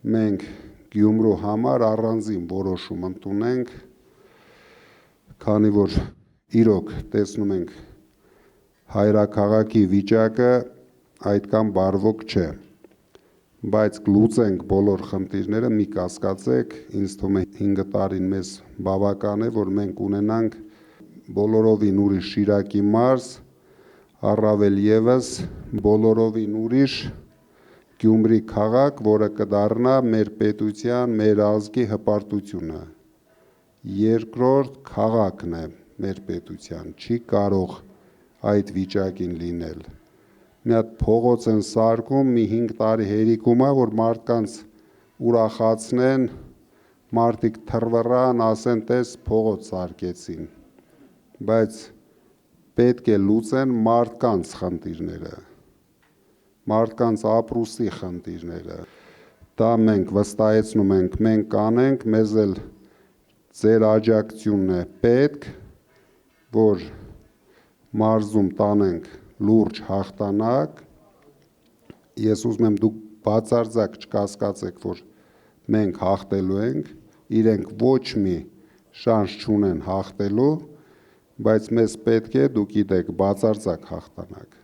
մենք Գյումրու համար առանձին որոշում ընդունենք, քանի որ իրոք տեսնում ենք հայրաքաղաքի վիճակը այդքան բարվոք չէ, բայց կլուծենք բոլոր խնդիրները, մի կասկածեք, ինձ թվում է 5 տարին մեզ բավական է, որ մենք ունենանք բոլորովին ուրիշ Շիրակի մարզ, առավել ևս բոլորովին ուրիշ Գյումրի քաղաք, որը կդառնա մեր պետության, մեր ազգի հպարտությունը։ Երկրորդ քաղաքն է մեր պետության, չի կարող այդ վիճակին լինել։ Մի հատ փողոց են սարքում, մի 5 տարի հերիքում է, որ մարդկանց ուրախացնեն, մարդիկ թռվռան, ասեն, տես փողոց սարքեցին, բայց պետք է լուծեն մարդկանց խնդիրները, մարդկանց ապրուստի խնդիրները, դա մենք վստահեցնում ենք, մենք կանենք, մեզ էլ ձեր աջակցությունն է պետք, որ մարզում տանենք լուրջ հաղթանակ, ես ուզում եմ դուք բացարձակ չկասկածեք, որ մենք հաղթելու ենք, իրենք ոչ մի շանս չունեն հաղթելու, բայց մեզ պետք է, դուք գիտեք, բացարձակ հաղթանակ։